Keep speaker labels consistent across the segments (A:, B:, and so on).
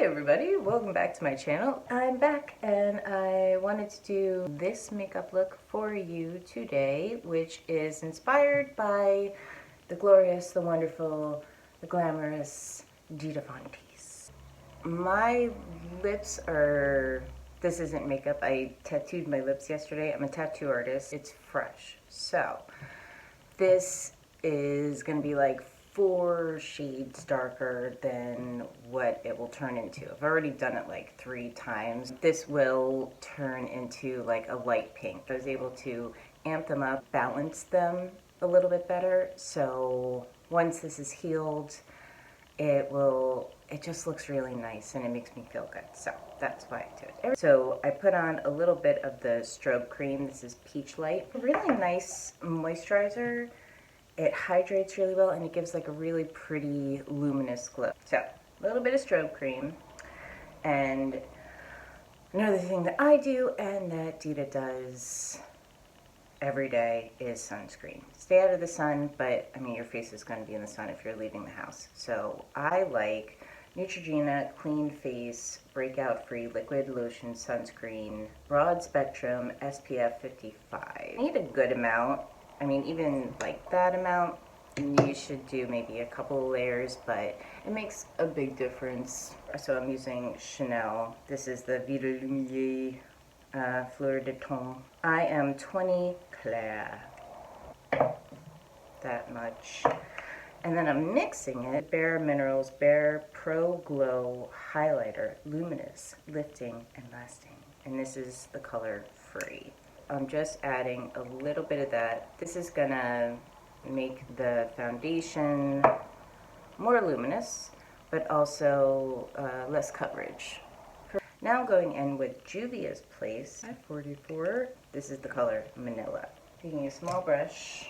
A: Hi everybody, welcome back to my channel. I'm back and I wanted to do this makeup look for you today, which is inspired by the glorious, the wonderful, the glamorous Dita Von Teese. My lips are, this isn't makeup, I tattooed my lips yesterday. I'm a tattoo artist. It's fresh. So this is gonna be like 4 shades darker than what it will turn into. I've already done it like 3 times. This will turn into like a light pink. I was able to amp them up, balance them a little bit better. So once this is healed, it just looks really nice and it makes me feel good. So that's why I do it. So I put on a little bit of the strobe cream. This is Peach Light. Really nice moisturizer. It hydrates really well and it gives like a really pretty luminous glow. So a little bit of strobe cream, and another thing that I do and that Dita does every day is sunscreen. Stay out of the sun, but I mean your face is going to be in the sun if you're leaving the house. So I like Neutrogena Clean Face Breakout Free Liquid Lotion Sunscreen Broad Spectrum SPF 55. I need a good amount. I mean, even like that amount, you should do maybe a couple of layers, but it makes a big difference. So I'm using Chanel. This is the Vie de Lumière Fleur de Ton. I am 20 Claire. That much. And then I'm mixing it. Bare Minerals Bare Pro Glow Highlighter. Luminous, lifting, and lasting. And this is the color Free. I'm just adding a little bit of that. This is gonna make the foundation more luminous, but also less coverage. Now I'm going in with Juvia's Place at 44. This is the color Manila. Taking a small brush.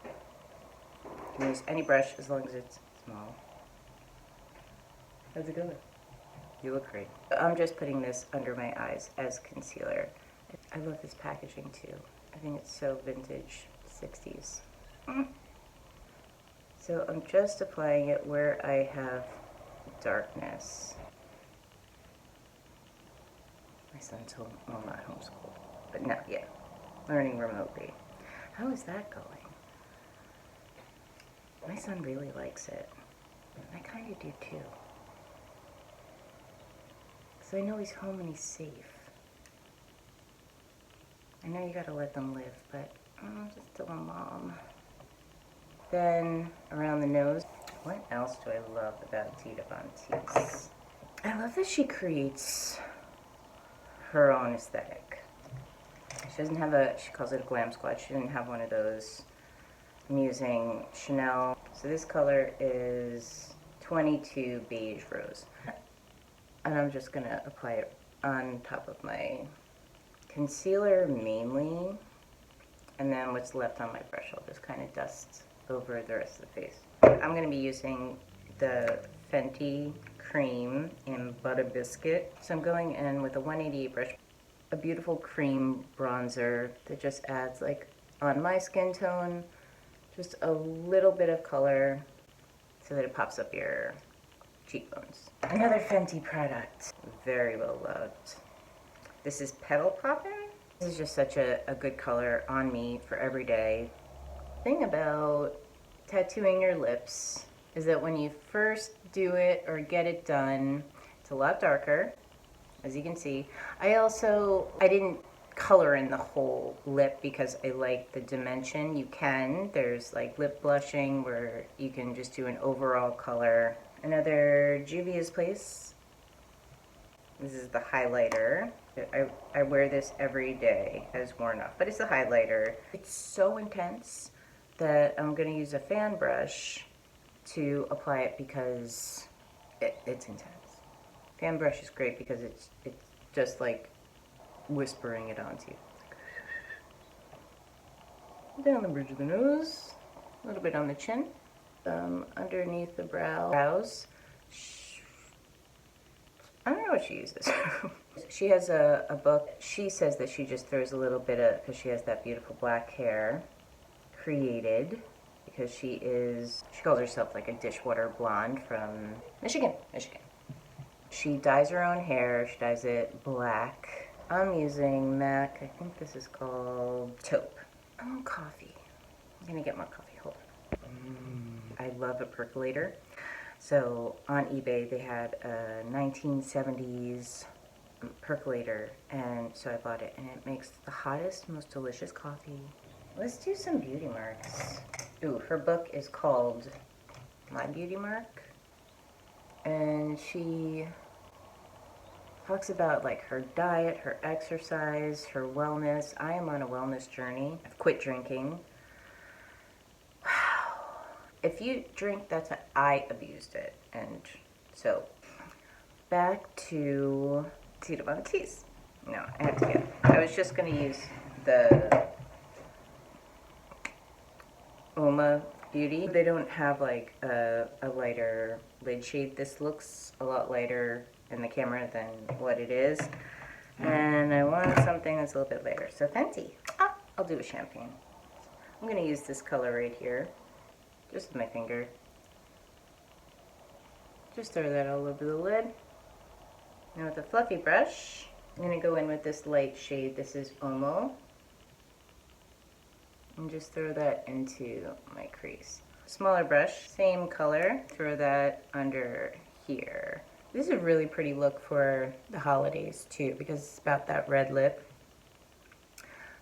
A: You can use any brush as long as it's small. How's it going? You look great. I'm just putting this under my eyes as concealer. I love this packaging too. I think it's so vintage, 60s. So I'm just applying it where I have darkness. My son's home, well, not homeschooled, but no, yeah, learning remotely. How is that going? My son really likes it. I kind of do too. So I know he's home and he's safe. I know you gotta let them live, but I'm just still a mom. Then around the nose. What else do I love about Dita Von Teese? I love that she creates her own aesthetic. She doesn't have she calls it a glam squad. She didn't have one of those. I'm using Chanel. So this color is 22 Beige Rose. And I'm just gonna apply it on top of my concealer mainly, and then what's left on my brush I'll just kind of dust over the rest of the face. I'm going to be using the Fenty cream in Butter Biscuit. So I'm going in with a 188 brush, a beautiful cream bronzer that just adds, like on my skin tone, just a little bit of color so that it pops up your cheekbones. Another Fenty product, very well loved. This is Petal Poppin'. This is just such a good color on me for every day. The thing about tattooing your lips is that when you first do it or get it done, it's a lot darker, as you can see. I didn't color in the whole lip because I like the dimension. You can. There's like lip blushing where you can just do an overall color. Another Juvia's Place. This is the highlighter. I wear this every day, as worn off, but it's a highlighter. It's so intense that I'm going to use a fan brush to apply it because it's intense. Fan brush is great because it's just like whispering it onto you. Down the bridge of the nose, a little bit on the chin, underneath the brows. I don't know what she uses. She has a book. She says that she just throws a little bit of, because she has that beautiful black hair, created, because she calls herself like a dishwater blonde from Michigan. She dyes her own hair. She dyes it black. I'm using MAC. I think this is called Taupe. Oh, coffee. I'm gonna get more coffee. Hold on. I love a percolator. So on eBay they had a 1970s percolator, and so I bought it, and it makes the hottest, most delicious coffee. Let's do some beauty marks. Ooh, her book is called My Beauty Mark, and she talks about like her diet, her exercise, her wellness. I am on a wellness journey. I've quit drinking. Wow. If you drink, that's how I abused it. And so back to Dita Von Teese. No, I have to get. I was just gonna use the Oma Beauty. They don't have like a lighter lid shade. This looks a lot lighter in the camera than what it is. And I want something that's a little bit lighter. So Fenty. I'll do a champagne. I'm gonna use this color right here. Just with my finger. Just throw that all over the lid. Now with a fluffy brush, I'm gonna go in with this light shade. This is Omo. And just throw that into my crease. Smaller brush, same color, throw that under here. This is a really pretty look for the holidays too, because it's about that red lip.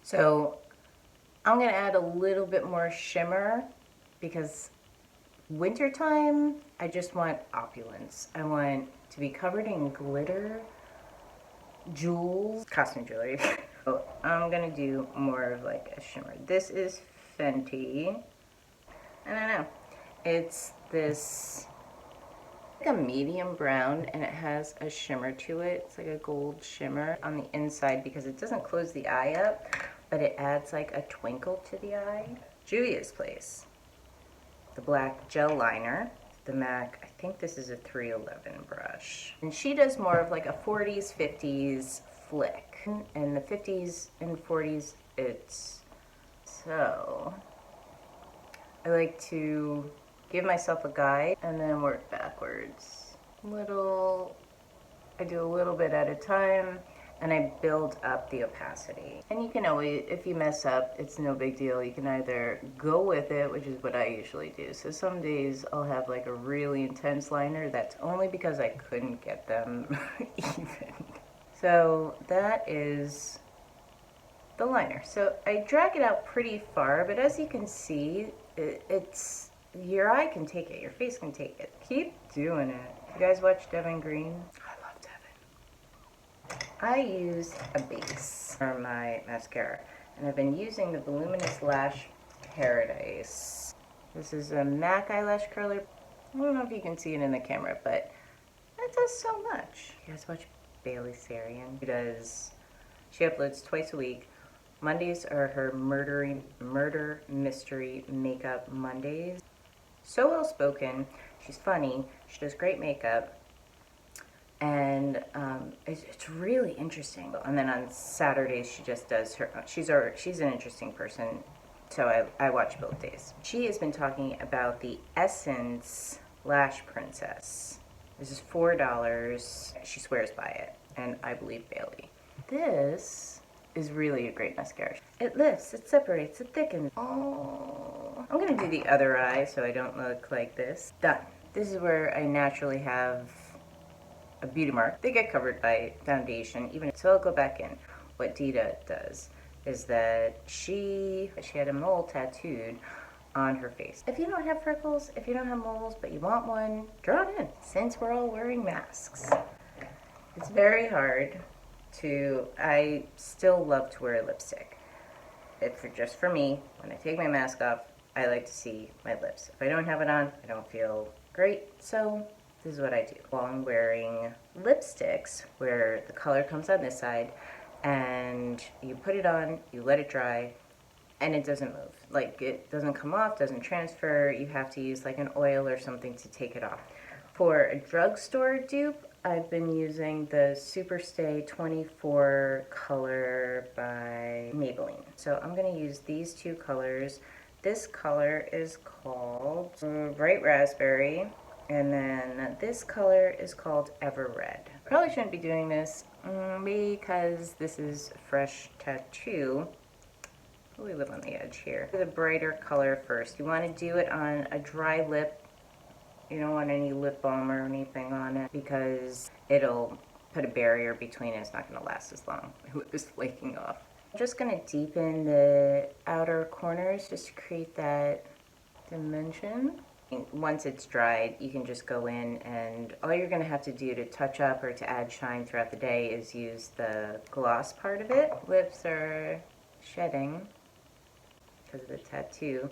A: So I'm gonna add a little bit more shimmer because wintertime, I just want opulence. I want to be covered in glitter, jewels, costume jewelry. So I'm gonna do more of like a shimmer. This is Fenty. I don't know. It's this like a medium brown, and it has a shimmer to it. It's like a gold shimmer on the inside because it doesn't close the eye up, but it adds like a twinkle to the eye. Juvia's Place. The black gel liner. The MAC, I think this is a 311 brush. And she does more of like a 40s, 50s flick. And the 50s and 40s, it's so. I like to give myself a guide and then work backwards. I do a little bit at a time, and I build up the opacity. And you can always, if you mess up, it's no big deal. You can either go with it, which is what I usually do. So some days I'll have like a really intense liner. That's only because I couldn't get them even. So that is the liner. So I drag it out pretty far, but as you can see, it's, your eye can take it, your face can take it. Keep doing it. You guys watch Devin Green? I love Devin. I use a base for my mascara, and I've been using the Voluminous Lash Paradise. This is a MAC eyelash curler. I don't know if you can see it in the camera, but it does so much. You guys watch Bailey Sarian? She uploads twice a week. Mondays are her murder mystery makeup Mondays. So well spoken. She's funny. She does great makeup, and it's really interesting. And then on Saturdays she just does her. She's an interesting person, so I watch both days. She has been talking about the Essence Lash Princess. This is $4. She swears by it, and I believe Bailey. This is really a great mascara. It lifts, it separates, it thickens. Oh, I'm gonna do the other eye so I don't look like this. Done. This is where I naturally have a beauty mark. They get covered by foundation, so I'll go back in. What Dita does is that she had a mole tattooed on her face. If you don't have freckles, if you don't have moles, but you want one, draw it in. Since we're all wearing masks, it's very hard to, I still love to wear lipstick. Just for me, when I take my mask off, I like to see my lips. If I don't have it on, I don't feel great, so this is what I do. While I'm wearing lipsticks, where the color comes on this side, and you put it on, you let it dry, and it doesn't move. Like, it doesn't come off, doesn't transfer. You have to use like an oil or something to take it off. For a drugstore dupe, I've been using the Superstay 24 color by Maybelline. So I'm gonna use these two colors. This color is called Bright Raspberry. And then this color is called Ever Red. Probably shouldn't be doing this because this is a fresh tattoo. Probably a little on the edge here. The brighter color first. You want to do it on a dry lip. You don't want any lip balm or anything on it because it'll put a barrier between it. It's not going to last as long with this flaking off. I'm just going to deepen the outer corners just to create that dimension. Once it's dried, you can just go in, and all you're going to have to do to touch up or to add shine throughout the day is use the gloss part of it. Lips are shedding because of the tattoo.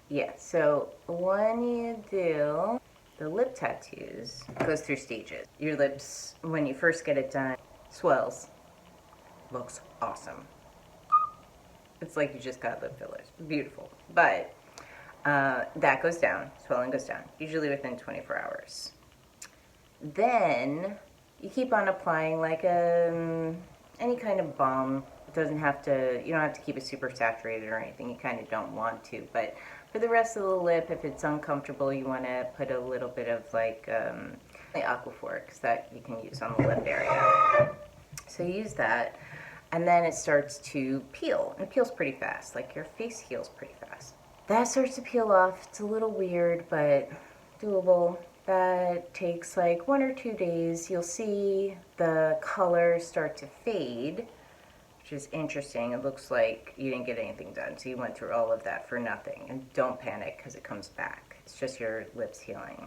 A: Yeah, so when you do the lip tattoos, it goes through stages. Your lips, when you first get it done, swells. Looks awesome. It's like you just got lip fillers. Beautiful. But that goes down, swelling goes down, usually within 24 hours. Then you keep on applying like any kind of balm. It doesn't have to, you don't have to keep it super saturated or anything. You kind of don't want to. But for the rest of the lip, if it's uncomfortable, you want to put a little bit of like the Aquaphor that you can use on the lip area. So use that, and then it starts to peel. And it peels pretty fast. Like your face heals pretty fast. That starts to peel off. It's a little weird, but doable. That takes like 1 or 2 days. You'll see the color start to fade, which is interesting. It looks like you didn't get anything done, so you went through all of that for nothing. And don't panic because it comes back. It's just your lips healing.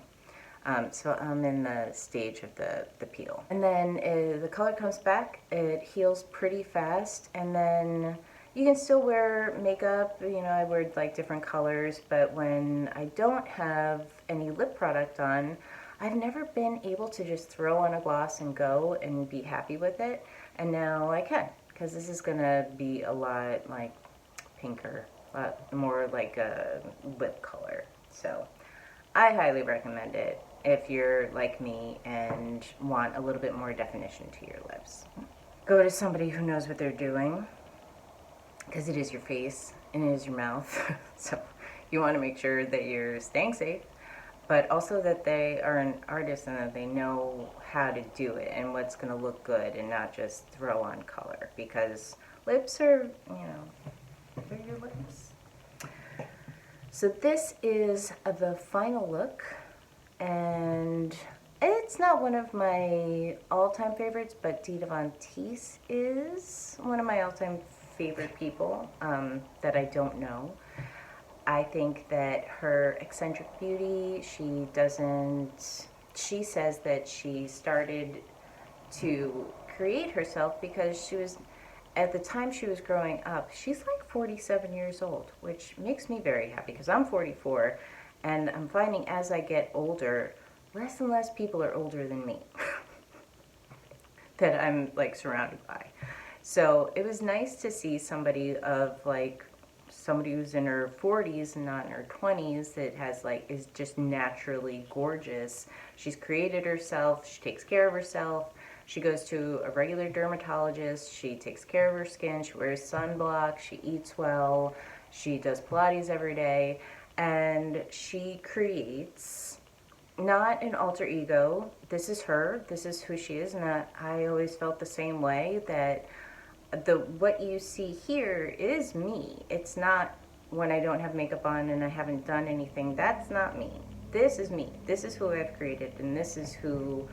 A: So I'm in the stage of the peel. And then the color comes back. It heals pretty fast, and then you can still wear makeup. You know, I wear like different colors, but when I don't have any lip product on, I've never been able to just throw on a gloss and go and be happy with it. And now I can, because this is gonna be a lot like pinker, a lot more like a lip color. So I highly recommend it if you're like me and want a little bit more definition to your lips. Go to somebody who knows what they're doing, because it is your face and it is your mouth. So you want to make sure that you're staying safe, but also that they are an artist and that they know how to do it and what's going to look good, and not just throw on color, because lips are, you know, they're your lips. So this is the final look, and it's not one of my all-time favorites, but Dita Von Teese is one of my all-time favorite people that I don't know. I think that her eccentric beauty, she says that she started to create herself because she was, at the time she was growing up, she's like 47 years old, which makes me very happy because I'm 44, and I'm finding as I get older, less and less people are older than me that I'm like surrounded by. So it was nice to see somebody who's in her 40s and not in her 20s that has is just naturally gorgeous. She's created herself, she takes care of herself, she goes to a regular dermatologist, she takes care of her skin, she wears sunblock, she eats well, she does Pilates every day, and she creates not an alter ego. This is her, this is who she is, and I always felt the same way, that what you see here is me. It's not when I don't have makeup on and I haven't done anything. That's not me. This is me. This is who I've created, and this is who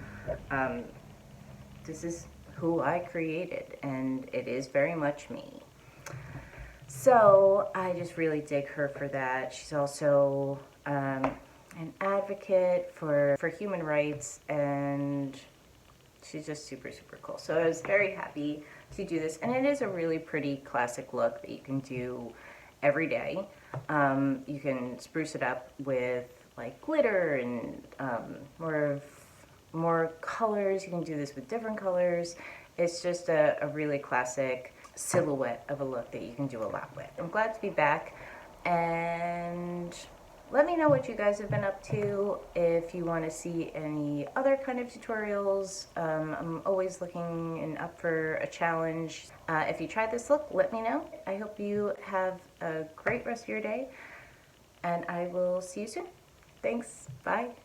A: I created, and it is very much me. So I just really dig her for that. She's also an advocate for human rights, and she's just super, super cool. So I was very happy to do this, and it is a really pretty classic look that you can do every day. You can spruce it up with like glitter and more colors. You can do this with different colors. It's just a really classic silhouette of a look that you can do a lot with. I'm glad to be back, and let me know what you guys have been up to. If you want to see any other kind of tutorials, I'm always looking and up for a challenge. If you try this look, let me know. I hope you have a great rest of your day, and I will see you soon. Thanks. Bye.